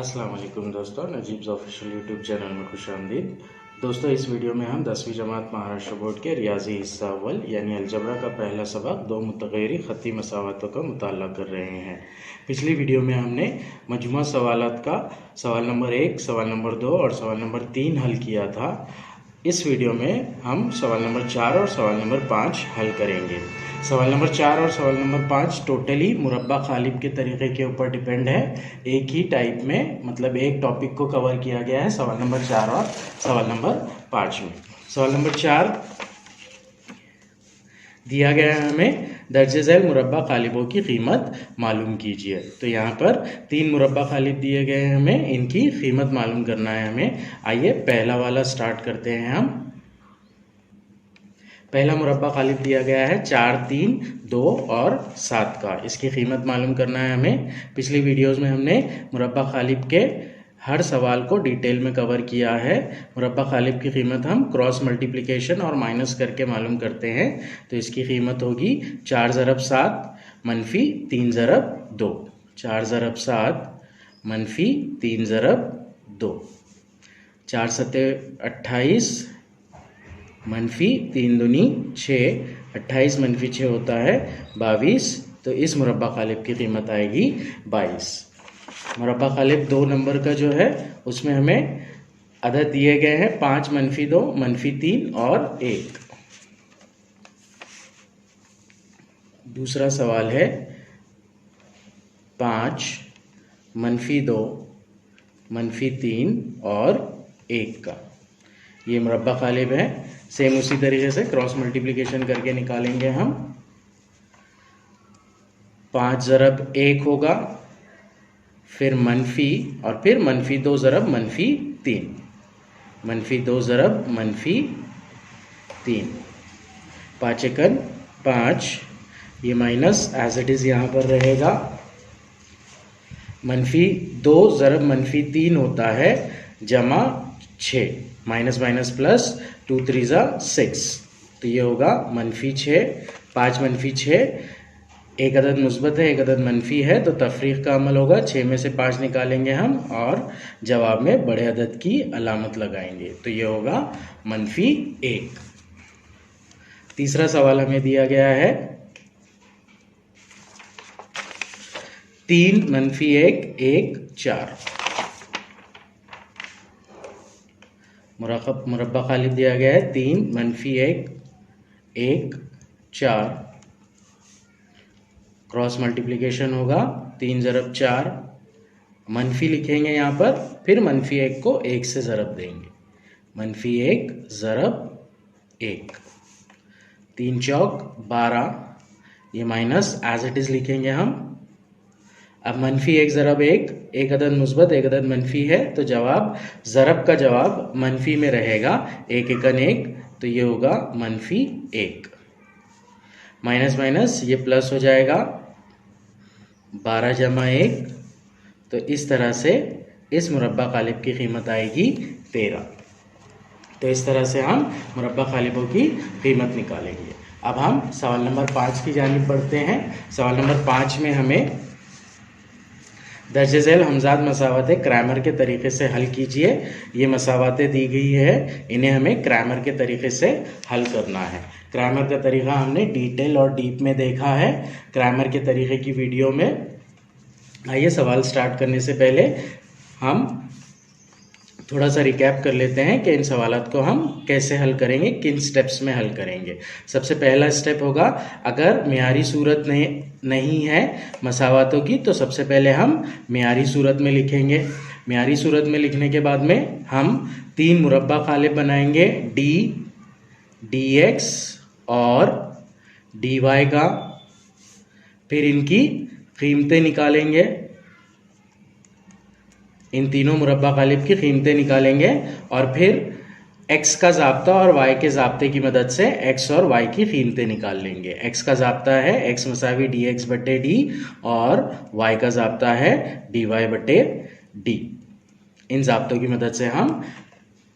अस्सलाम वालेकुम दोस्तों, नजीब्स ऑफिशियल यूट्यूब चैनल में खुशामदीद। दोस्तों, इस वीडियो में हम 10वीं जमात महाराष्ट्र बोर्ड के रियाजी हिस्सा अव्वल यानी अलजबरा का पहला सबक दो मुतग़य्यरी ख़त्ती मसावतों का मुताला कर रहे हैं। पिछली वीडियो में हमने मजमूआ सवालात का सवाल नंबर 1, सवाल नंबर 2 और सवाल नंबर 3 हल किया था। इस वीडियो में हम सवाल नंबर 4 और सवाल नंबर 5 हल करेंगे। सवाल नंबर 4 और सवाल नंबर 5 टोटली मुरब्बा खालिब के तरीके के ऊपर डिपेंड है। एक ही टाइप में, मतलब एक टॉपिक को कवर किया गया है सवाल नंबर 4 और सवाल नंबर 5 में। सवाल नंबर 4 दिया गया है हमें, दर्जे झैल मुरब्बा खालिबों की कीमत मालूम कीजिए। तो यहाँ पर 3 मुरब्बा खालिब दिए गए हैं, हमें इनकी कीमत मालूम करना है हमें। आइए पहला वाला स्टार्ट करते हैं हम। पहला मुरब्बा खालिब दिया गया है 4, 3, 2 और 7 का। इसकी कीमत मालूम करना है हमें। पिछली वीडियोस में हमने मुरब्बा खालिब के हर सवाल को डिटेल में कवर किया है। मुरब्बा खालिब की कीमत हम क्रॉस मल्टीप्लिकेशन और माइनस करके मालूम करते हैं। तो इसकी कीमत होगी 4 ज़रब 7 मनफी 3 ज़रब 2। 4 ज़रब 7 मनफी 3 ज़रब 2। 4 सते 28 मनफी 3 दूनी 6। 28 मनफी 6 होता है 22। तो इस मुरब्बा खालिब की कीमत आएगी 22। मुरब्बा खालिब 2 नंबर का जो है उसमें हमें अदद दिए गए हैं 5 मनफी 2 मनफी 3 और 1। दूसरा सवाल है 5 मनफी 2 मनफी 3 और 1 का। ये मुरब्बा खालिब है। सेम उसी तरीके से क्रॉस मल्टीप्लिकेशन करके निकालेंगे हम। 5 ज़रब 1 होगा, फिर मनफी और फिर मनफी 2 ज़रब मनफी 3। मनफी 2 ज़रब मनफी 3। 5 एकन 5। ये माइनस एज इट इज़ यहाँ पर रहेगा। मनफी 2 ज़रब मनफी 3 होता है जमा 6। माइनस माइनस प्लस 2 3 ज़ा 6। तो ये होगा मनफी 6। 5 मनफी 6, एक अदद मुस्बत है एक अदद मनफी है, तो तफरीक का अमल होगा। 6 में से 5 निकालेंगे हम और जवाब में बड़े अदद की अलामत लगाएंगे। तो ये होगा मनफी 1। तीसरा सवाल हमें दिया गया है 3 मनफी 1 1 4। मुरब्बा खालिब दिया गया है 3 मनफी 1 1 4। क्रॉस मल्टीप्लिकेशन होगा 3 ज़रब 4। मनफी लिखेंगे यहाँ पर, फिर मनफी 1 को 1 से ज़रब देंगे। मनफी 1 ज़रब 1। 3 चौक 12। ये माइनस एज इट इज़ लिखेंगे हम। अब मनफी 1 ज़रब 1, एक अदद मुस्बत एक अदद मनफी है, तो जवाब ज़रब का जवाब मनफी में रहेगा। 1 एकन 1, तो ये होगा मनफी 1। माइनस माइनस ये प्लस हो जाएगा 12 जमा 1। तो इस तरह से इस मुरब्बा खालिब की कीमत आएगी 13। तो इस तरह से हम मुरब्बा खालिबों की कीमत निकालेंगे। अब हम सवाल नंबर 5 की जानिब बढ़ते हैं। सवाल नंबर 5 में हमें दर्जे झैल हमजाद मसावतें क्रैमर के तरीके से हल कीजिए। ये मसावतें दी गई है, इन्हें हमें क्रैमर के तरीके से हल करना है। क्रैमर का तरीका हमने डिटेल और डीप में देखा है क्रैमर के तरीके की वीडियो में। आइए सवाल स्टार्ट करने से पहले हम थोड़ा सा रिकैप कर लेते हैं कि इन सवालात को हम कैसे हल करेंगे, किन स्टेप्स में हल करेंगे। सबसे पहला स्टेप होगा, अगर मियारी सूरत नहीं है मसावातों की, तो सबसे पहले हम मियारी सूरत में लिखेंगे। मियारी सूरत में लिखने के बाद में हम 3 मुरब्बा खालिब बनाएंगे, dx और dy का। फिर इनकी कीमतें निकालेंगे। इन तीनों मुरब्बा खालिब की कीमतें निकालेंगे और फिर x का ज़ाब्ता और y के ज़ाब्ते की मदद से x और y की कीमतें निकाल लेंगे। x का ज़ाब्ता है x मसावी dx बटे d और y का ज़ाब्ता है dy बटे d। इन ज़ाब्तों की मदद से हम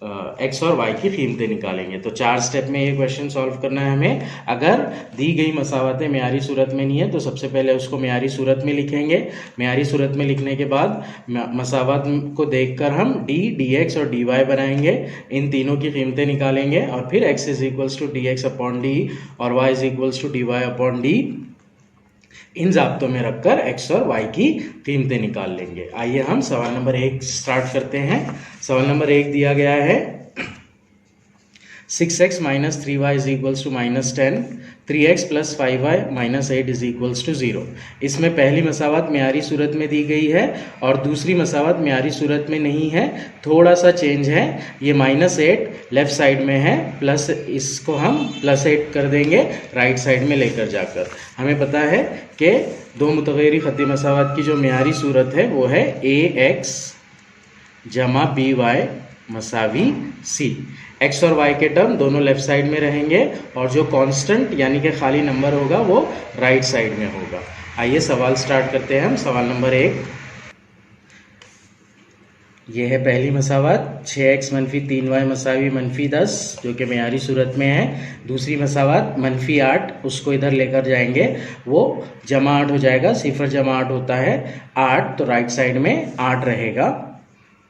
एक्स और वाई की कीमतें निकालेंगे। तो 4 स्टेप में ये क्वेश्चन सॉल्व करना है हमें। अगर दी गई मसावतें मेयारी सूरत में नहीं है तो सबसे पहले उसको मेयारी सूरत में लिखेंगे। मेयारी सूरत में लिखने के बाद मसावत को देखकर हम डी, डी एक्स और डी वाई बनाएंगे। इन तीनों की कीमतें निकालेंगे और फिर X is equals to D X upon D और Y is equals to D Y upon D, इन जाब्तों में रखकर x और y की कीमतें निकाल लेंगे। आइए हम सवाल नंबर 1 स्टार्ट करते हैं। सवाल नंबर 1 दिया गया है 6x minus 3y is equals to minus 10, 3x plus 5y minus 8 is equals to 0। इसमें पहली मसावत मेयारी सूरत में दी गई है और दूसरी मसावत मेयारी सूरत में नहीं है, थोड़ा सा चेंज है। ये माइनस 8 लेफ्ट साइड में है, प्लस इसको हम प्लस 8 कर देंगे राइट साइड में लेकर जाकर। हमें पता है कि दो मुतगैरी ख़त्ती मसावत की जो मेयारी सूरत है वो है ax जमा by मसावी c। x और y के टर्म दोनों लेफ्ट साइड में रहेंगे और जो कांस्टेंट यानी कि खाली नंबर होगा वो राइट साइड में होगा। आइए सवाल स्टार्ट करते हैं हम। सवाल नंबर 1, ये है पहली मसावत 6x मनफी 3y मसावी मनफी 10 जो कि मेयारी सूरत में है। दूसरी मसावत मनफी 8, उसको इधर लेकर जाएंगे, वो जमा 8 हो जाएगा, सिफर जमा 8 होता है 8, तो राइट साइड में 8 रहेगा।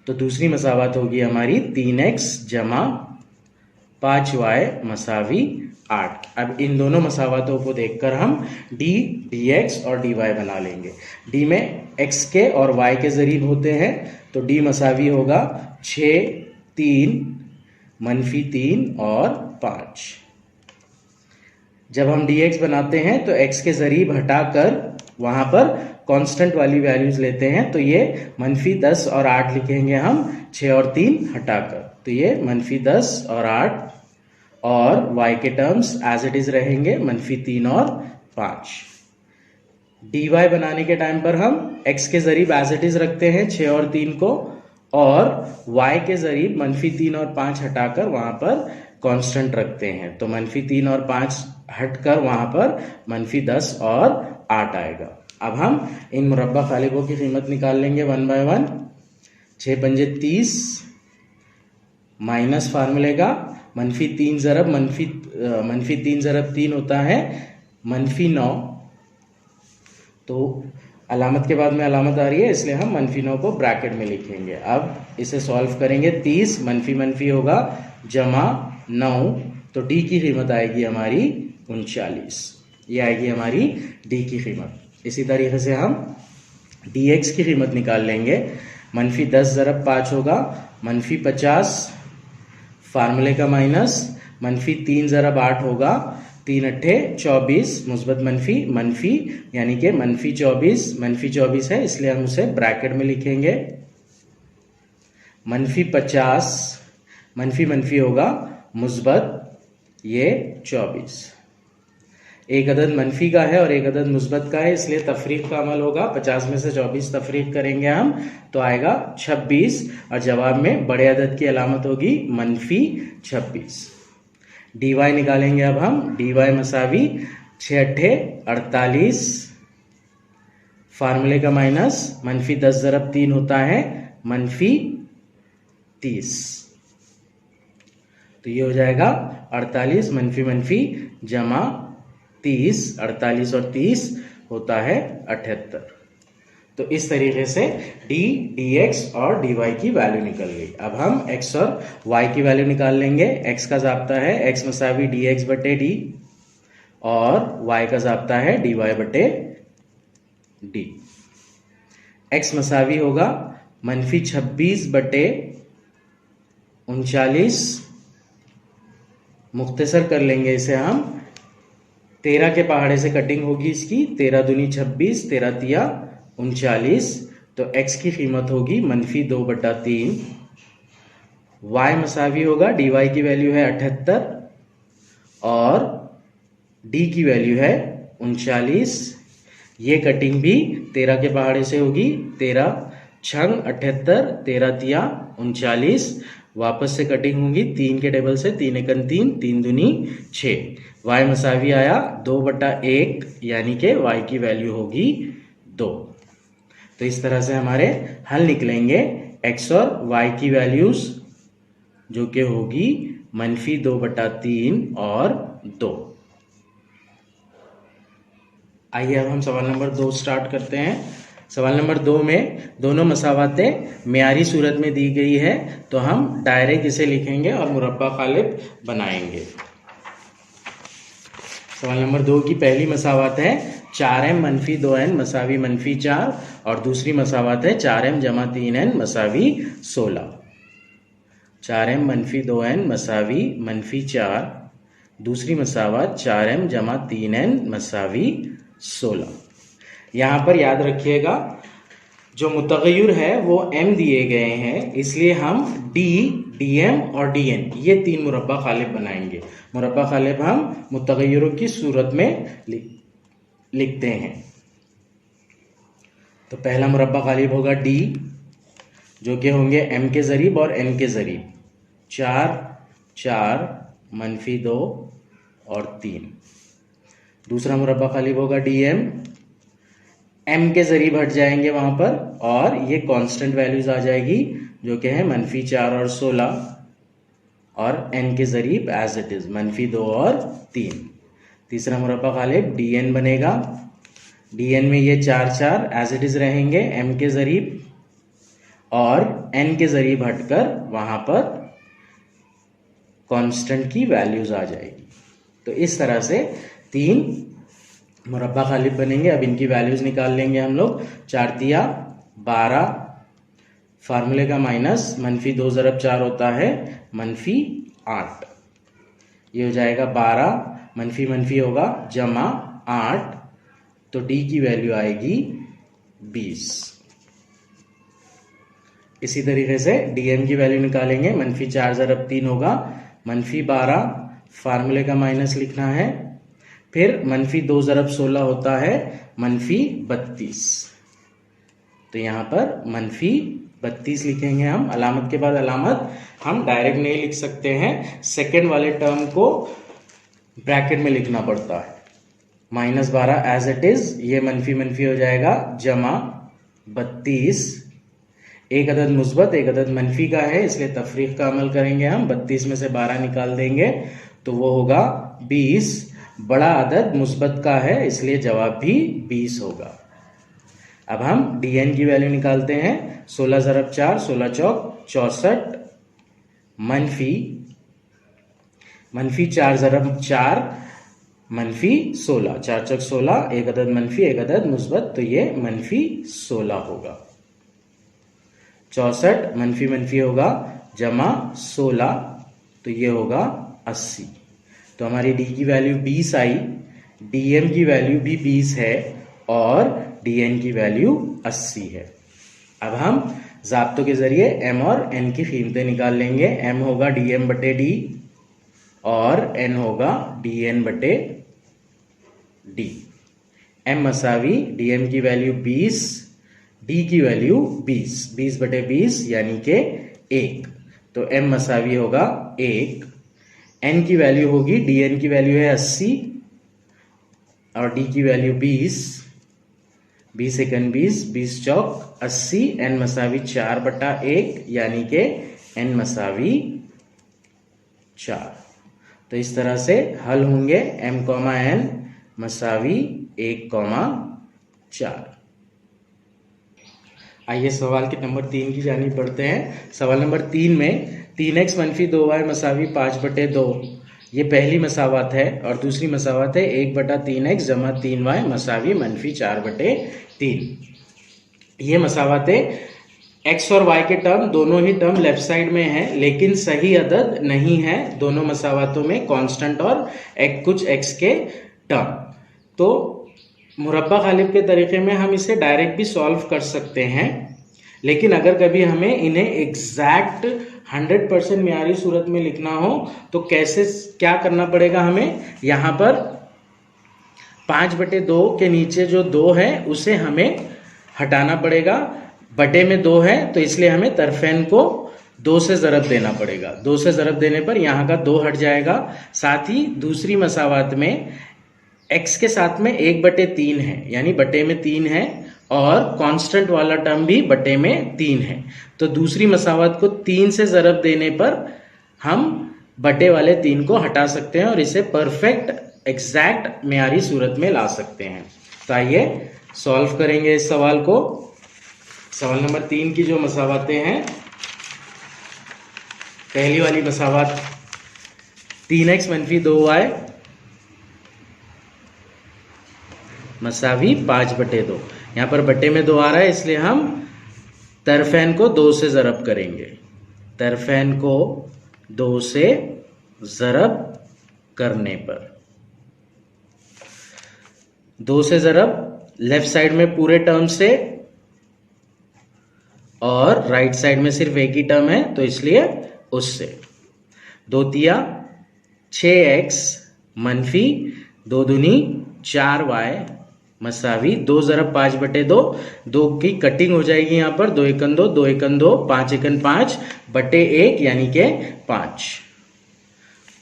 तो दूसरी मसावत होगी हमारी 3x जमा 5y मसावी 8। अब इन दोनों मसावतों को देखकर हम d, dx और dy बना लेंगे। d में x के और y के ज़रीब होते हैं तो d मसावी होगा 6, 3, मनफी 3 और 5। जब हम dx बनाते हैं तो x के ज़रीब हटाकर वहाँ पर कांस्टेंट वाली वैल्यूज लेते हैं, तो ये मनफी 10 और 8 लिखेंगे हम 6 और 3 हटाकर। तो ये मनफी 10 और 8 और y के टर्म्स एज इट इज रहेंगे मनफी 3 और 5। dy बनाने के टाइम पर हम x के ज़रीब एज इट इज रखते हैं 6 और 3 को, और y के ज़रीब मनफी 3 और 5 हटाकर वहाँ पर कांस्टेंट रखते हैं। तो मनफी 3 और 5 हटकर वहाँ पर मनफी 10 और 8 आएगा। अब हम इन मुरब्बा खालिबों की कीमत निकाल लेंगे 1 बाय 1। 6 पंजे 30 माइनस फार्मूले का मनफी 3 ज़रब मनफी 3 ज़रब 3 होता है मनफी 9। तो अलामत के बाद में अलामत आ रही है इसलिए हम मनफी 9 को ब्रैकेट में लिखेंगे। अब इसे सॉल्व करेंगे, 30 मनफी मनफी होगा जमा 9, तो डी की कीमत आएगी हमारी 39। ये आएगी हमारी डी की कीमत। इसी तरीके से हम डी एक्स की कीमत निकाल लेंगे। मनफी 10 ज़रब 5 होगा मनफी 50 फार्मूले का माइनस, मनफी 3 ज़रब 8 होगा 3 अट्ठे 24 मुस्बत मनफी मनफी यानी कि मनफी 24 है इसलिए हम उसे ब्रैकेट में लिखेंगे। मनफी 50 मनफी मनफी होगा मुस्बत ये 24। एक अदद मनफी का है और एक अदद मुस्बत का है इसलिए तफरीक का अमल होगा। 50 में से 24 तफरीक करेंगे हम तो आएगा 26 और जवाब में बड़े अदद की अलामत होगी मनफी 26। dy निकालेंगे अब हम। dy मसावी 6 अट्ठे 48 फार्मूले का माइनस, मनफी 10 ज़रब 3 होता है मनफी 30। तो ये हो जाएगा 48 मनफी मनफी जमा 30, 48 और 30 होता है 78। तो इस तरीके से d, dx और dy की वैल्यू निकल गई। अब हम x और y की वैल्यू निकाल लेंगे। x का ज़ाब्ता है x मसावी dx बटे d और y का ज़ाब्ता है dy बटे d। x मसावी होगा मनफी 26 बटे 39, मुख्तसर कर लेंगे इसे हम। 13 के पहाड़े से कटिंग होगी इसकी, 13 दूनी 26, 13 तिया 39, तो x की कीमत होगी मनफी 2 बटा 3। y मसावी होगा dy की वैल्यू है 78 और d की वैल्यू है 39। ये कटिंग भी 13 के पहाड़े से होगी, 13 छंग 78, 13 तिया 39, वापस से कटिंग होगी 3 के टेबल से, 3 एकन 3, 3 दूनी 6। y मसावी आया 2 बटा 1 यानी कि y की वैल्यू होगी 2। तो इस तरह से हमारे हल निकलेंगे x और y की वैल्यूज जो कि होगी -2/3 और 2। आइए अब हम सवाल नंबर 2 स्टार्ट करते हैं। सवाल नंबर 2 में दोनों मसावातें मेयारी सूरत में दी गई है, तो हम डायरेक्ट इसे लिखेंगे और मुरब्बा कालिब बनाएंगे। सवाल नंबर 2 की पहली मसावत है 4m - 2n = -4 और दूसरी मसावत है 4m - 3n = 16। 4m - 2n = -4, दूसरी मसावत 4m - 3n = 16। यहाँ पर याद रखिएगा जो मुतग़य्यर है वो m दिए गए हैं, इसलिए हम d, dm और dn ये 3 मुरब्बा कालिब बनाएंगे। मुरब्बा कालिब हम मुतग़य्यरों की सूरत में लिखते हैं। तो पहला मुरब्बा कालिब होगा d, जो कि होंगे m के ज़रीब और n के ज़रीब। 4, 4, -2 और 3। दूसरा मुरब्बा कालिब होगा dm, m के ज़रीब हट जाएंगे वहाँ पर और ये कांस्टेंट वैल्यूज आ जाएगी जो कि है -4 और 16 और n के ज़रीब एज इट इज़ -2 और 3। तीसरा मुरब्बा कालिब dn बनेगा। dn में ये 4, 4 एज इट इज़ रहेंगे m के ज़रीब और n के ज़रीब हटकर वहाँ पर कांस्टेंट की वैल्यूज आ जाएगी। तो इस तरह से 3 मुरब्बा कालिब बनेंगे। अब इनकी वैल्यूज निकाल लेंगे हम लोग। 4 तिया 12, फार्मूले का माइनस, -2 ज़रब 4 होता है -8। ये हो जाएगा 12, मनफी होगा जमा 8, तो d की वैल्यू आएगी 20। इसी तरीके से dm की वैल्यू निकालेंगे। -4 ज़रब 3 होगा -12, फार्मूले का माइनस लिखना है। फिर -2 ज़रब 16 होता है -32, तो यहाँ पर -32 लिखेंगे हम। अलामत के बाद अलामत हम डायरेक्ट नहीं लिख सकते हैं, सेकेंड वाले टर्म को ब्रैकेट में लिखना पड़ता है। -12 एज इट इज, ये मनफी हो जाएगा जमा 32। एक अदद मुस्बत एक अदद मनफी का है, इसलिए तफरीक का अमल करेंगे हम। 32 में से 12 निकाल देंगे तो वो होगा 20। बड़ा अदद मुस्बत का है, इसलिए जवाब भी 20 होगा। अब हम dn की वैल्यू निकालते हैं। 16 ज़रब 4, 16 चौक 64, मनफी 4 ज़रब 4 -16, 4 चौक 16, एक अदद मनफी एक अदद मुस्बत, तो ये -16 होगा। 64 मनफी होगा जमा 16, तो ये होगा 80। तो हमारी d की वैल्यू 20 आई, dm की वैल्यू भी 20 है और dn की वैल्यू 80 है। अब हम ज़ाब्तों के ज़रिए m और n की कीमतें निकाल लेंगे। m होगा dm बटे d और n होगा dn बटे d। m मसावी dm की वैल्यू 20, d की वैल्यू 20, 20 बटे 20 यानी कि 1, तो m मसावी होगा 1। n की वैल्यू होगी, dn की वैल्यू है 80 और d की वैल्यू 20, 20 एकन 20, 20 चौक 80, n मसावी 4 बटा 1 यानी कि n मसावी 4। तो इस तरह से हल होंगे m, n मसावी 1,4। आइए सवाल के नंबर 3 की जानिब बढ़ते हैं। सवाल नंबर 3 में 3x - 2y = 5/2 ये पहली मसावत है और दूसरी मसावत है 1/3x जमा 3y = -4/3। ये मसावतें x और y के टर्म दोनों ही टर्म लेफ्ट साइड में हैं, लेकिन सही अदद नहीं है दोनों मसावतों में, कांस्टेंट और कुछ x के टर्म। तो मुरब्बा गालिब के तरीके में हम इसे डायरेक्ट भी सॉल्व कर सकते हैं, लेकिन अगर कभी हमें इन्हें एग्जैक्ट 100% मियारी सूरत में लिखना हो तो कैसे क्या करना पड़ेगा हमें। यहाँ पर 5/2 के नीचे जो 2 है उसे हमें हटाना पड़ेगा। बटे में 2 है तो इसलिए हमें तरफेन को 2 से ज़रब देना पड़ेगा। 2 से ज़रब देने पर यहाँ का 2 हट जाएगा। साथ ही दूसरी मसावत में x के साथ में 1/3 है, यानी बटे में 3 है और कांस्टेंट वाला टर्म भी बटे में 3 है। तो दूसरी मसावत को 3 से ज़रब देने पर हम बटे वाले 3 को हटा सकते हैं और इसे परफेक्ट एग्जैक्ट मेयारी सूरत में ला सकते हैं। तो आइए सॉल्व करेंगे इस सवाल को। सवाल नंबर 3 की जो मसावतें हैं, पहली वाली मसावत 3x - 2y मसावी 5/2। यहां पर बटे में 2 आ रहा है, इसलिए हम तरफेन को 2 से ज़रब करेंगे। तरफेन को 2 से ज़रब करने पर 2 से ज़रब लेफ्ट साइड में पूरे टर्म से और राइट साइड में सिर्फ एक ही टर्म है, तो इसलिए उससे 2 तिया 6x - 2 दूनी 4y मसावी 2 ज़रब 5/2। 2 की कटिंग हो जाएगी यहां पर, 2 एकन 2, 2 एकन 2, 5 एकन 5 बटे 1 यानी के 5।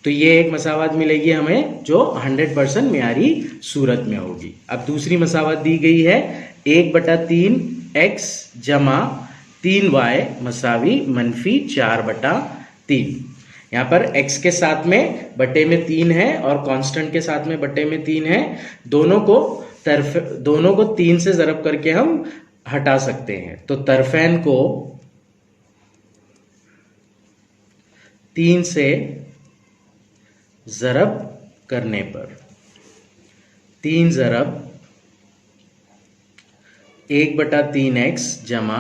तो ये एक मसावत मिलेगी हमें जो 100% मेयारी सूरत में होगी। अब दूसरी मसावत दी गई है 1/3x जमा 3y मसावी -4/3। यहाँ पर x के साथ में बटे में 3 है और कांस्टेंट के साथ में बटे में 3 है। दोनों को 3 से ज़रब करके हम हटा सकते हैं। तो तरफेन को 3 से ज़रब करने पर 3 ज़रब 1/3x जमा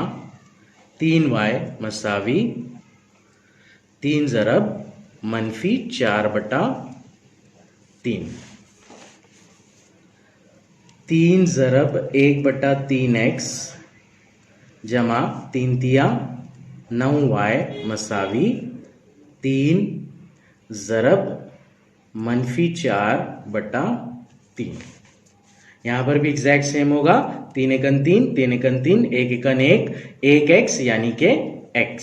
3y मसावी 3 ज़रब -4/3। 3 ज़रब 1/3x जमा 3 तिया 9y मसावी 3 ज़रब -4/3। यहां पर भी एग्जैक्ट सेम होगा। 3 एकन 3, 3 एकन 3, 1 एकन 1, 1x यानी के x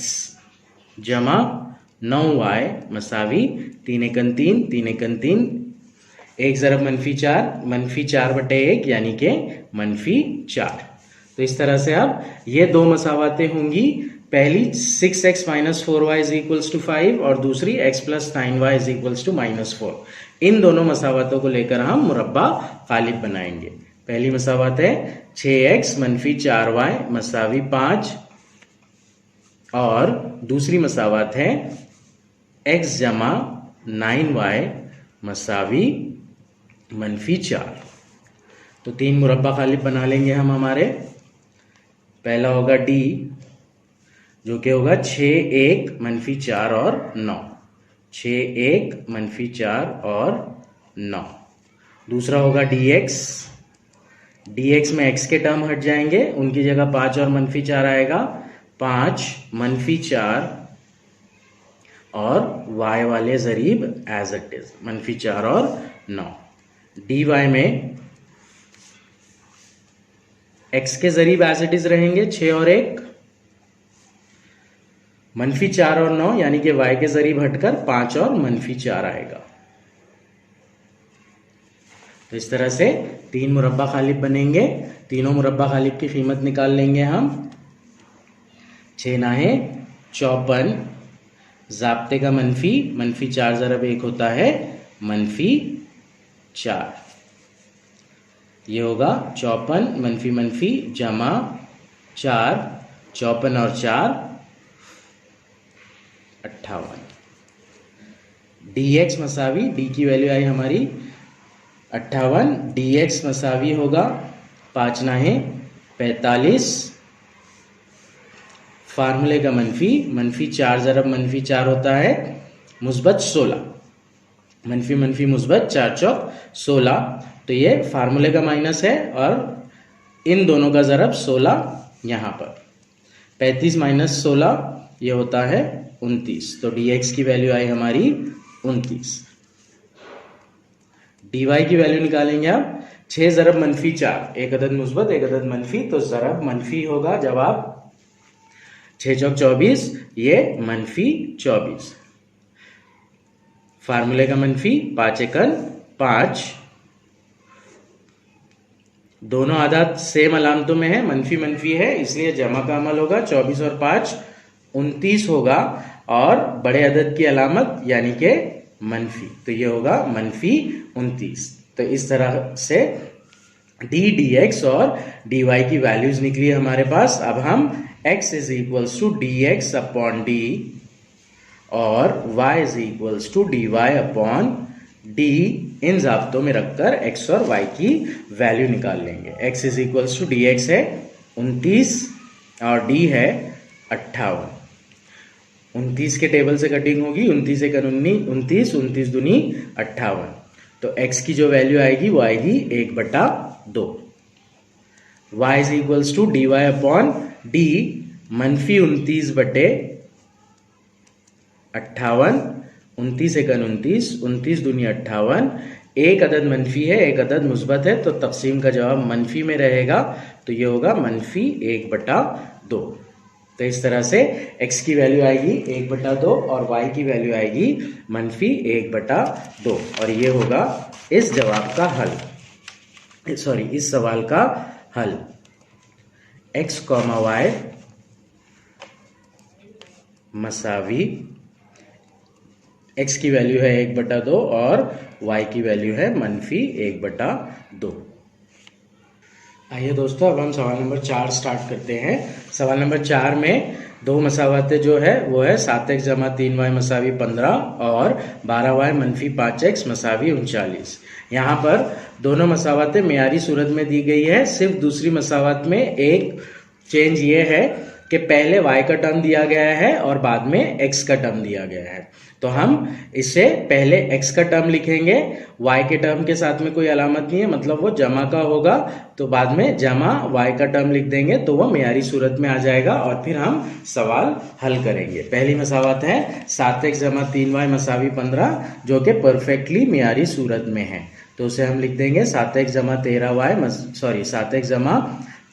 जमा 9y मसावी 3 एकन 3, 3 एकन 3, 1 ज़रब -4/1 यानी के -4। तो इस तरह से अब ये दो मसावतें होंगी। पहली 6x - 4y = 5 और दूसरी x + 9y = -4। इन दोनों मसावतों को लेकर हम मुरब्बा गालिब बनाएंगे। पहली मसावत है 6x - 4y मसावी 5 और दूसरी मसावत है x जमा 9y मसावी -4। तो 3 मुरब्बा गालिब बना लेंगे हम हमारे। पहला होगा D जो कि होगा 6, 1 - 4 और 9। 6, 1 - 4 और 9। दूसरा होगा dx। dx में x के टर्म हट जाएंगे, उनकी जगह 5 और -4 आएगा। 5 -4 और y वाले जरीब एज इट इज -4 और 9। dy में x के जरीब एज इट इज रहेंगे 6 और 1, -4 और 9 यानी कि y के जरीब हटकर 5 और -4 आएगा। तो इस तरह से 3 मुरब्बा गालिब बनेंगे। तीनों मुरब्बा गालिब की कीमत निकाल लेंगे हम। 6 नाहे 54, ज़ाब्ते का मनफी, -4 ज़रब 1 होता है -4। ये होगा 54 - जमा 4, 54 और 4 58। dx मसावी, d की वैल्यू आई हमारी 58, dx मसावी होगा 5 नाहे 45, फार्मूले का -4 ज़रब -4 होता है -16, -, मुस्बत 4 चौक 16। तो ये फार्मूले का माइनस है और इन दोनों का ज़रब 16 यहाँ पर। 35 - 16 ये होता है 29। तो dx की वैल्यू आई हमारी 29। dy की वैल्यू निकालेंगे आप। 6 ज़रब -4, एक अदद मुस्बत एक अदद मनफी, तो ज़रब मनफी होगा जवाब। 6 चौक 24, ये -24। फार्मूले का मनफी 5 एकन 5। दोनों आदात सेम अलामतों में है, मनफी है, इसलिए जमा का अमल होगा। 24 और 5 29 होगा। और बड़े अदद की अलामत यानी कि मनफी, तो ये होगा -29। तो इस तरह से डी डी एक्स और डी वाई की वैल्यूज निकली है हमारे पास। अब हम x is equals to D X upon D और y is equals to D Y upon D इन जाब्तों में रखकर x और y की वैल्यू निकाल लेंगे। x is equals to D X है 29 और d है 58। 29 के टेबल से कटिंग होगी, 29 एक 29, 29 दूनी 58। तो x की जो वैल्यू आएगी वो आएगी 1/2। y is equals to D Y upon D -29/58, 29 एक 29, 29 दूनी 58। एक अदद मनफी है, एक अदद मुस्बत है, तो तकसीम का जवाब मनफी में रहेगा, तो ये होगा -1/2। तो इस तरह से x की वैल्यू आएगी 1/2 और y की वैल्यू आएगी -1/2 और ये होगा इस जवाब का हल, सॉरी इस सवाल का हल। x, y मसावी x की वैल्यू है 1/2 और y की वैल्यू है -1/2। आइए दोस्तों, अब हम सवाल नंबर 4 स्टार्ट करते हैं। सवाल नंबर 4 में दो मसावातें जो है वो है 7x जमा 3y मसावी 15 और 12y -5x मसावी 39। यहाँ पर दोनों मसावातें मेयारी सूरत में दी गई है। सिर्फ दूसरी मसावत में एक चेंज ये है कि पहले y का टर्म दिया गया है और बाद में x का टर्म दिया गया है। तो हम इसे पहले x का टर्म लिखेंगे, y के टर्म के साथ में कोई अलामत नहीं है, मतलब वो जमा का होगा, तो बाद में जमा y का टर्म लिख देंगे तो वो मेयारी सूरत में आ जाएगा और फिर हम सवाल हल करेंगे। पहली मसावत है 7x जमा 3y मसावी 15 जो कि परफेक्टली मेयारी सूरत में है, तो उसे हम लिख देंगे 7x जमा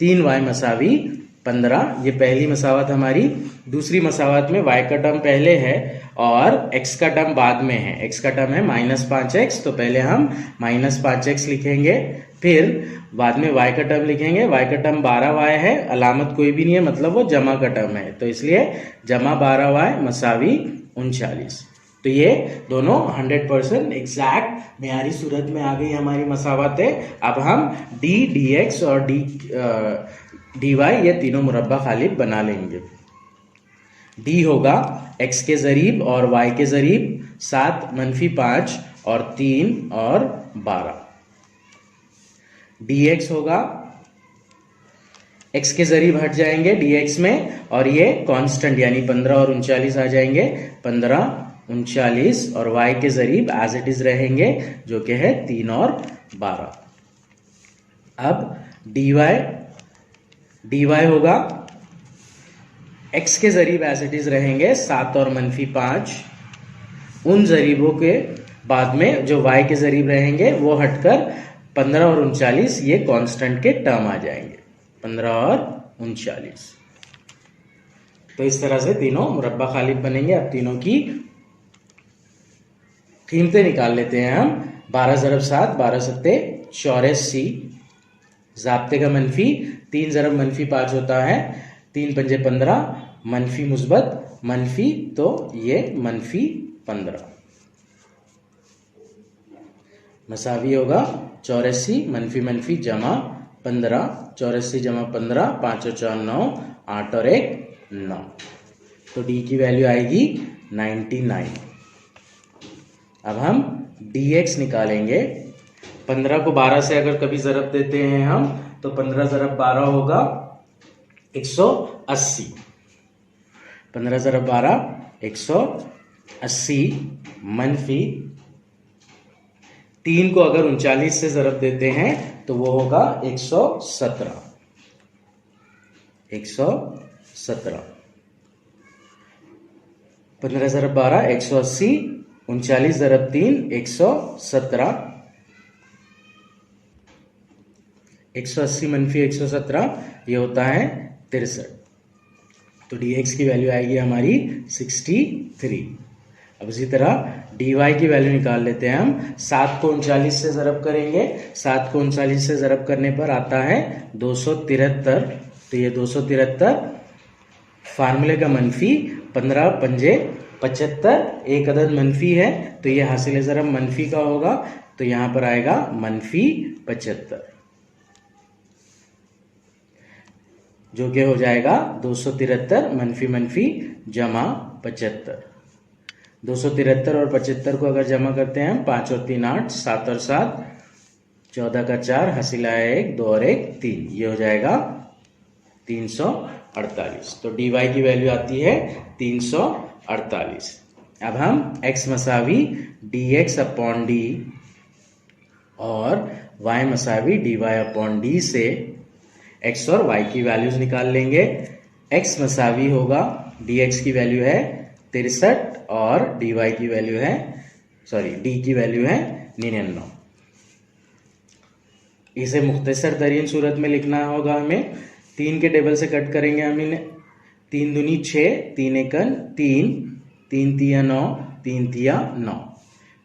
3y मसावी 15। ये पहली मसावत हमारी। दूसरी मसावत में y का टर्म पहले है और x का टर्म बाद में है। x का टर्म है -5x, तो पहले हम -5x लिखेंगे, फिर बाद में y का टर्म लिखेंगे। y का टर्म 12y है, अलामत कोई भी नहीं है, मतलब वो जमा का टर्म है, तो इसलिए जमा 12y मसावी 39। तो ये दोनों 100% एग्जैक्ट मेयारी सूरत में आ गई हमारी मसावतें। अब हम d dx और dy ये तीनों मुरब्बा खालिब बना लेंगे। d होगा x के जरीब और y के जरीब 7 -5 और 3 और 12। dx होगा, x के जरीब हट जाएंगे dx में और ये कांस्टेंट यानी 15 और 39 आ जाएंगे, 15 39 और y के जरीब एज इट इज रहेंगे जो कि है 3 और 12। अब dy होगा, x के जरीब एज इट इज रहेंगे 7 और -5, उन जरीबों के बाद में जो y के जरीब रहेंगे वो हटकर 15 और 39 ये कांस्टेंट के टर्म आ जाएंगे, 15 और 39। तो इस तरह से तीनों मुरब्बा खालिब बनेंगे। अब तीनों की कीमतें निकाल लेते हैं हम। 12 ज़रब 7, 12 सत्ते 84, ज़ाब्ते का मनफी 3 ज़रब -5 होता है, 3 पंजे 15, मनफी मुस्बत मनफी, तो ये -15 मसावी होगा 84 मनफी जमा 15, 84 जमा 15, 5 और 4 9, 8 और 1 9, तो डी की वैल्यू आएगी 99। अब हम dx निकालेंगे। 15 को 12 से अगर कभी ज़रब देते हैं हम तो 15 ज़रब 12 होगा 180, 15 ज़रब 12 180 मनफी 3 को अगर 39 से ज़रब देते हैं तो वो होगा 117, 15 ज़रब 12 180, 39 ज़रब 3 117, 180 मनफी 117 ये होता है 63। तो dx की वैल्यू आएगी हमारी 63। अब इसी तरह dy की वैल्यू निकाल लेते हैं हम। 7 को 39 से ज़रब करेंगे, 7 को 39 से ज़रब करने पर आता है 273, तो ये 273 फार्मूले का मनफी 15 पंजे 75, एक अदद मनफी है तो ये हासिल ज़रब मनफी का होगा, तो यहां पर आएगा मनफी 75, जो कि हो जाएगा 273 मनफी मनफी जमा 75। 273 और 75 को अगर जमा करते हैं हम, 5 और 3 8, 7 और 7 14 का 4, हासिल आया 1, 2 और 1 3, ये हो जाएगा 348। तो dy की वैल्यू आती है 348। अब हम x मसावी dx अपॉन डी और y मसावी dy अपॉन डी से x और y की वैल्यूज निकाल लेंगे। x मसावी होगा, dx की वैल्यू है 63 और dy की वैल्यू है, d की वैल्यू है 99। इसे मुख्तसर तरीन सूरत में लिखना होगा हमें। 3 के टेबल से कट करेंगे हम इन्हें। 3 दूनी 6, 3 एकन 3, 3 तिया 9, 3 तिया 9।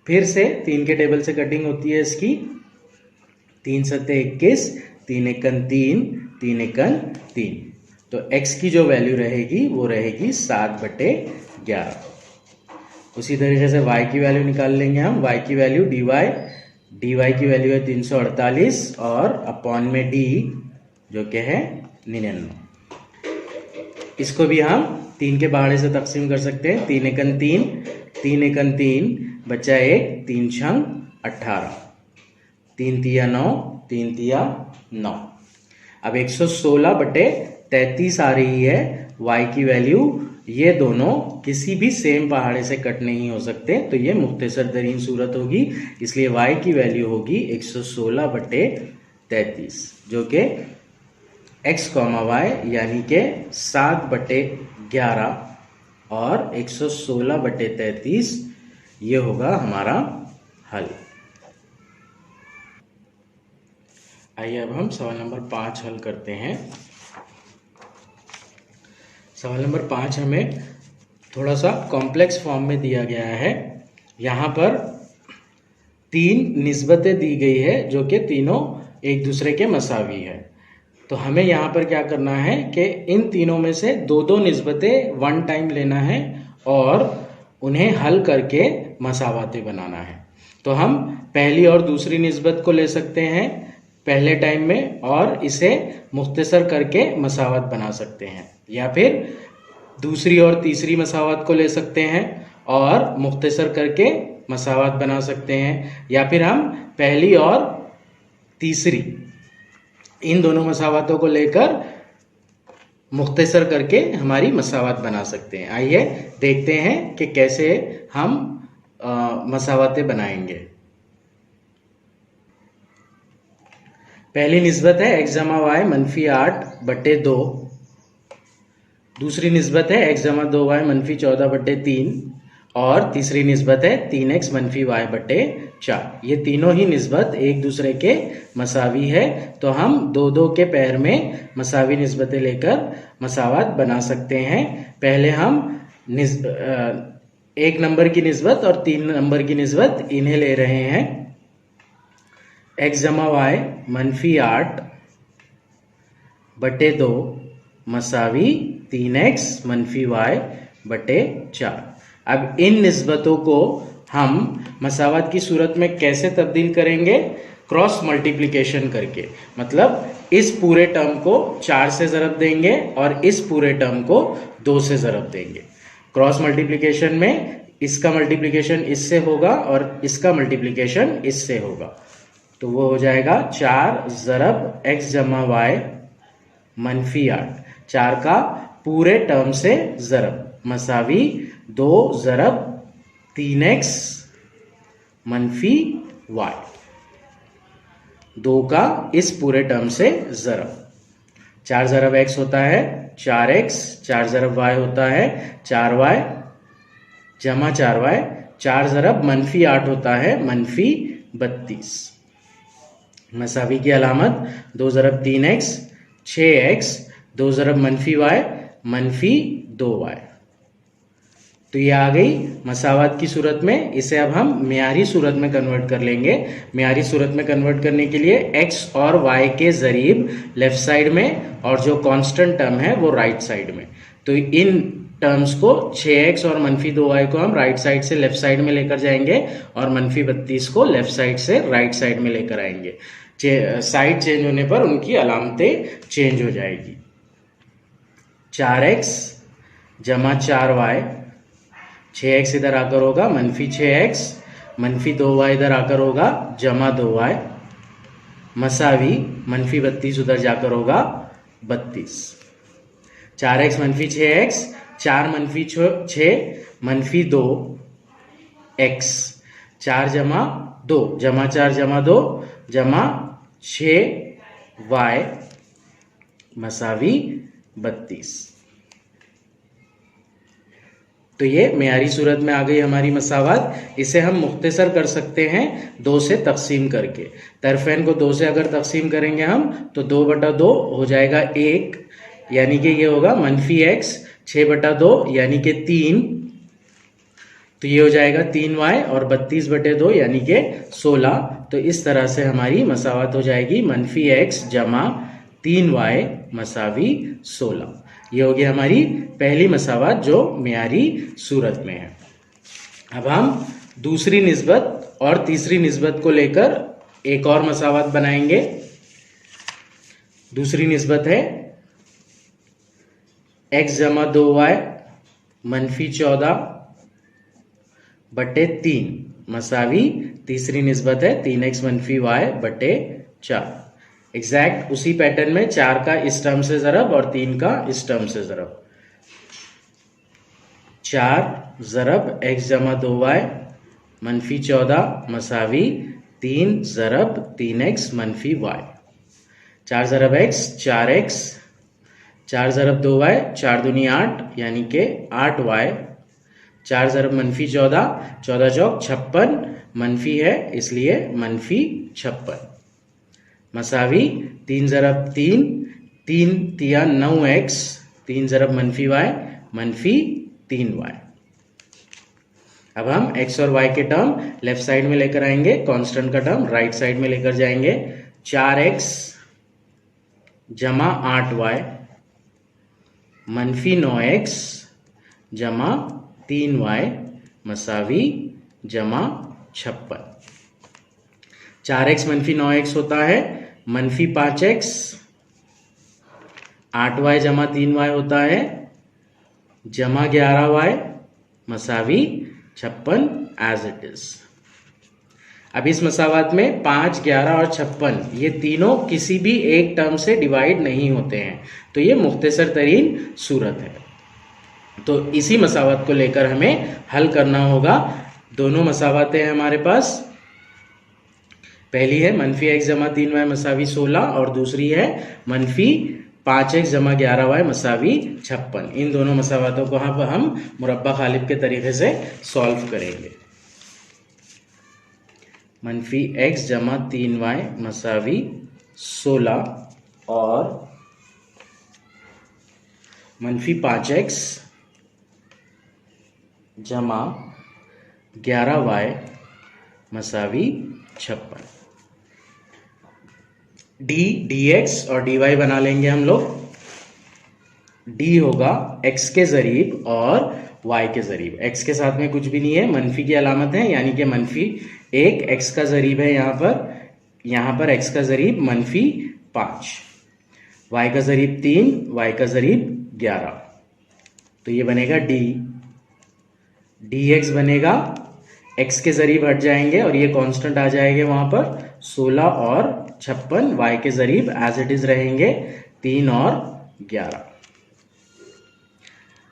फिर से 3 के टेबल से कटिंग होती है इसकी। 3 सत्ते 21, 3 एकन 3, 3 एकन 3। तो x की जो वैल्यू रहेगी वो रहेगी 7/11। उसी तरीके से y की वैल्यू निकाल लेंगे हम। y की वैल्यू dy की वैल्यू है 348 और अपॉन में d जो कि है 99। इसको भी हम 3 के बाहर से तकसीम कर सकते हैं। 3 एकन 3, 3 एकन 3 बचा 1, 3 छंग 18, 3 तिया 9, 3 तिया 9। अब 116/33 आ रही है y की वैल्यू। ये दोनों किसी भी सेम पहाड़े से कट नहीं हो सकते, तो ये मुख्तसर तरीन सूरत होगी, इसलिए y की वैल्यू होगी 116/33, जो कि x, y यानी के 7/11 और 116/33 ये होगा हमारा हल। आइए अब हम सवाल नंबर 5 हल करते हैं। सवाल नंबर 5 हमें थोड़ा सा कॉम्प्लेक्स फॉर्म में दिया गया है। यहाँ पर 3 निस्बतें दी गई है जो कि तीनों एक दूसरे के मसावी है। तो हमें यहाँ पर क्या करना है कि इन तीनों में से 2-2 निस्बतें वन टाइम लेना है और उन्हें हल करके मसावातें बनाना है। तो हम पहली और दूसरी निस्बत को ले सकते हैं पहले टाइम में और इसे मुख्तसर करके मसावत बना सकते हैं, या फिर दूसरी और तीसरी मसावत को ले सकते हैं और मुख्तसर करके मसावत बना सकते हैं, या फिर हम पहली और तीसरी इन दोनों मसावतों को लेकर मुख्तसर करके हमारी मसावत बना सकते हैं। आइए देखते हैं कि कैसे हम मसावतें बनाएंगे। पहली निस्बत है x जमा y मनफी 8/2। दूसरी निस्बत है x जमा 2y मनफी 14/3 और तीसरी निस्बत है 3x मनफी y/4। ये तीनों ही निस्बत एक दूसरे के मसावी है, तो हम 2-2 के पैर में मसावी निस्बतें लेकर मसावत बना सकते हैं। पहले हम 1 नंबर की निस्बत और 3 नंबर की निस्बत इन्हें ले रहे हैं। x जमा y मनफी 8/2 मसावी 3x मनफी y/4। अब इन निस्बतों को हम मसावत की सूरत में कैसे तब्दील करेंगे? क्रॉस मल्टीप्लिकेशन करके। मतलब इस पूरे टर्म को 4 से ज़रब देंगे और इस पूरे टर्म को 2 से ज़रब देंगे। क्रॉस मल्टीप्लिकेशन में इसका मल्टीप्लिकेशन इससे होगा और इसका मल्टीप्लिकेशन इससे होगा, तो वो हो जाएगा 4 ज़रब x जमा y मनफी 8। 4 का पूरे टर्म से ज़रब मसावी 2 ज़रब 3x मनफी y। 2 का इस पूरे टर्म से ज़रब। 4 ज़रब x होता है 4x, 4 ज़रब y होता है 4y जमा 4y। 4 ज़रब मनफी 8 होता है मनफी 32। मसावी की अलामत 2 ज़रब 3x 6x, 2 ज़रब मनफी y मनफी 2y। तो ये आ गई मसावत की सूरत में। इसे अब हम मियारी सूरत में कन्वर्ट कर लेंगे। मियारी सूरत में कन्वर्ट करने के लिए x और y के ज़रीब लेफ्ट साइड में और जो कांस्टेंट टर्म है वो राइट साइड में। तो इन टर्म्स को 6x और मनफी 2y को हम राइट साइड से लेफ्ट साइड में लेकर जाएंगे और मनफी 32 को लेफ्ट साइड से राइट साइड में लेकर आएंगे। साइड चेंज होने पर उनकी अलामतें चेंज हो जाएगी। 4x जमा 4y, 6x इधर आकर होगा मनफी 6x, मनफी 2y इधर आकर होगा जमा 2y, मसावी मनफी 32 उधर जाकर होगा 32। 4x मनफी 6x, 4 मनफी 6 मनफी 2x, 4 जमा 2 जमा 4 जमा 2 जमा 6y मसावी 32। तो ये मेयारी सूरत में आ गई हमारी मसावत। इसे हम मुख्तसर कर सकते हैं 2 से तकसीम करके। तरफैन को 2 से अगर तकसीम करेंगे हम तो 2/2 हो जाएगा 1, यानी कि ये होगा मनफी x, 6/2 यानी कि 3, तो ये हो जाएगा 3y और 32/2 यानी कि 16। तो इस तरह से हमारी मसावत हो जाएगी मनफी x जमा 3y मसावी 16। ये हो गई हमारी पहली मसावत जो मेयारी सूरत में है। अब हम दूसरी निस्बत और तीसरी निस्बत को लेकर एक और मसावत बनाएंगे। दूसरी निस्बत है x जमा 2y मनफी 14/3 मसावी तीसरी निस्बत है 3x मनफी y/4। एग्जैक्ट उसी पैटर्न में 4 का इस टर्म से ज़रब और 3 का इस टर्म से ज़रब। 4 ज़रब x जमा 2y मनफी 14 मसावी 3 ज़रब 3x मनफी y। 4 ज़रब x 4x, 4 ज़रब 2y 4 दूनी 8 यानी कि 8y, 4 ज़रब मनफी 14, 14 चौक 56 मनफी है इसलिए मनफी 56 मसावी 3 ज़रब 3, 3 तिया 9x, 3 ज़रब मनफी y मनफी 3y। अब हम x और y के टर्म लेफ्ट साइड में लेकर आएंगे, कांस्टेंट का टर्म राइट साइड में लेकर जाएंगे। 4x जमा 8y मनफी 9x जमा 3y मसावी जमा 56। 4x मनफी 9x होता है मनफी 5x, 8y जमा 3y होता है जमा 11y मसावी 56 एज इट इज। अब इस मसावत में 5, 11 और 56 ये तीनों किसी भी एक टर्म से डिवाइड नहीं होते हैं, तो ये मुख्तसर तरीन सूरत है। तो इसी मसावत को लेकर हमें हल करना होगा। दोनों मसावतें हैं हमारे पास। पहली है मनफी x जमा 3y मसावी 16 और दूसरी है मनफी 5x जमा 11y मसावी 56। इन दोनों मसावतों को हम मुरब्बा खालिब के तरीके से सॉल्व करेंगे। मनफी x जमा 3y मसावी 16 और मनफी 5x जमा 11y मसावी 56। dx और dy बना लेंगे हम लोग। d होगा x के ज़रीब और y के ज़रीब। x के साथ में कुछ भी नहीं है, मनफी की अलामत है यानी कि मनफी 1 x का ज़रीब है यहाँ पर x का ज़रीब मनफी 5, y का ज़रीब 3, y का ज़रीब 11। तो ये बनेगा dx बनेगा, x के ज़रीब हट जाएंगे और ये कांस्टेंट आ जाएंगे वहां पर 16 और 56, y के ज़रीब एज इट इज रहेंगे 3 और 11।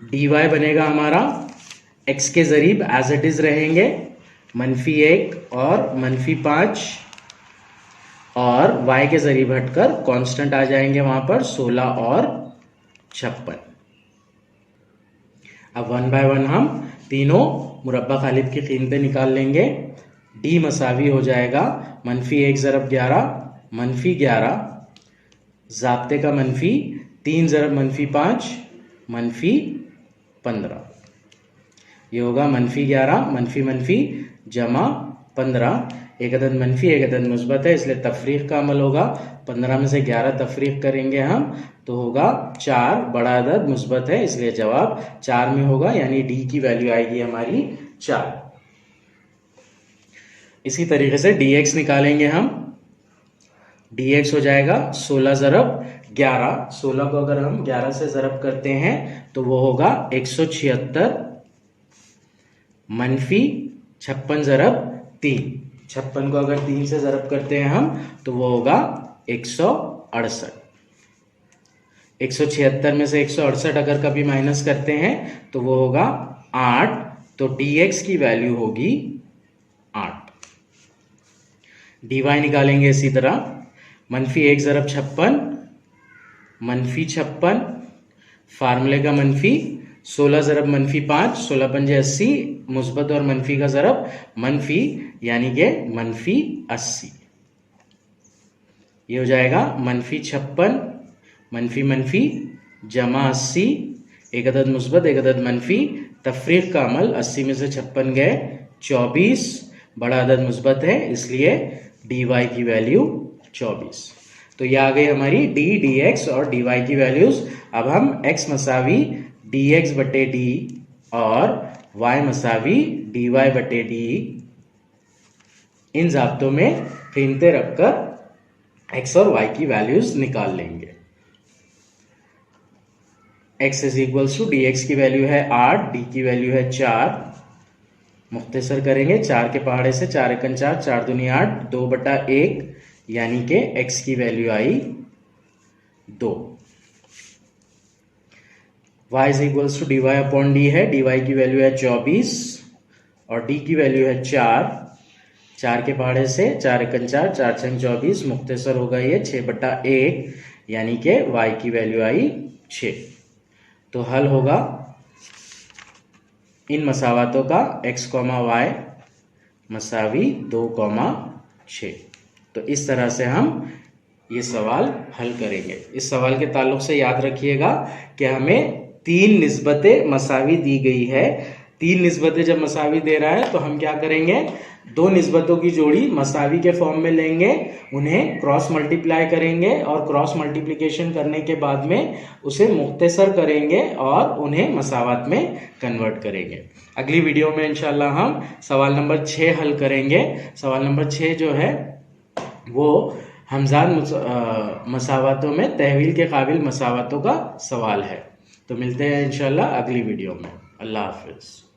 dy बनेगा हमारा, x के ज़रीब एज इट इज रहेंगे मनफी 1 और मनफी 5 और y के ज़रीब हटकर कांस्टेंट आ जाएंगे वहां पर 16 और 56। अब 1 बाय 1 हम तीनों मुरब्बा खालिब की कीमतें निकाल लेंगे। d मसावी हो जाएगा मनफी 1 ज़रब 11 मनफी 11, ज़ाब्ते का मनफी 3 ज़रब मनफी 5 मनफी 15। ये होगा मनफी 11 मनफी मनफी जमा 15, एक अदद मनफी एक अदद मुस्बत है इसलिए तफरीक का अमल होगा। 15 में से 11 तफरीक करेंगे हम तो होगा 4, बड़ा अदद मुस्बत है इसलिए जवाब 4 में होगा, यानी डी की वैल्यू आएगी हमारी 4। इसी तरीके से dx निकालेंगे हम। dx हो जाएगा 16 ज़रब 11, 16 को अगर हम 11 से ज़रब करते हैं तो वो होगा 176 मनफी 56 ज़रब 3, 56 को अगर 3 से ज़रब करते हैं हम तो वो होगा 168। 176 में से 168 अगर कभी माइनस करते हैं तो वो होगा 8, तो dx की वैल्यू होगी 8। dy निकालेंगे इसी तरह। मनफी 1 ज़रब 56 मनफी 56, फार्मूले का मनफी 16 ज़रब मनफी 5, 16 पंजे 80, मुस्बत और मनफी का ज़रब मनफी यानी कि मनफी 80। ये हो जाएगा मनफी 56 मनफी मनफी जमा 80, एक अदद मुस्बत एक अदद मनफी, तफरीक का अमल 80 में से 56 गए 24, बड़ा अदद मुस्बत है इसलिए dy की वैल्यू 24। तो ये आ गई हमारी d, dx और dy की वैल्यूज। अब हम x मसावी dx बटे d और y मसावी dy बटे d इन जाब्तों में कीमतें रखकर x और y की वैल्यूज निकाल लेंगे। x is equals to dx की वैल्यू है 8, d की वैल्यू है 4। मुख्तसर करेंगे, 4 के पहाड़े से 4 एकन 4, 4 दूनी 8, 2/1 यानी कि x की वैल्यू आई 2। y is equals to dy upon D है, dy की वैल्यू है 24 और d की वैल्यू है 4, 4 के पहाड़े से 4 एकन 4, 4 छंग 24, मुख्तसर होगा ये 6/1 यानी कि y की वैल्यू आई 6। तो हल होगा इन मसावातों का x, y मसावी 2,6। तो इस तरह से हम ये सवाल हल करेंगे। इस सवाल के ताल्लुक से याद रखिएगा कि हमें 3 निस्बतें मसावी दी गई है। 3 निस्बतें जब मसावी दे रहा है तो हम क्या करेंगे, 2 निस्बतों की जोड़ी मसावी के फॉर्म में लेंगे, उन्हें क्रॉस मल्टीप्लाई करेंगे और क्रॉस मल्टीप्लिकेशन करने के बाद में उसे मुख्तसर करेंगे और उन्हें मसावत में कन्वर्ट करेंगे। अगली वीडियो में इंशाल्लाह हम सवाल नंबर 6 हल करेंगे। सवाल नंबर 6 जो है वो हमजान मसावतों में तहवील के काबिल मसावतों का सवाल है। तो मिलते हैं इंशाल्लाह अगली वीडियो में। अल्लाह हाफिज़।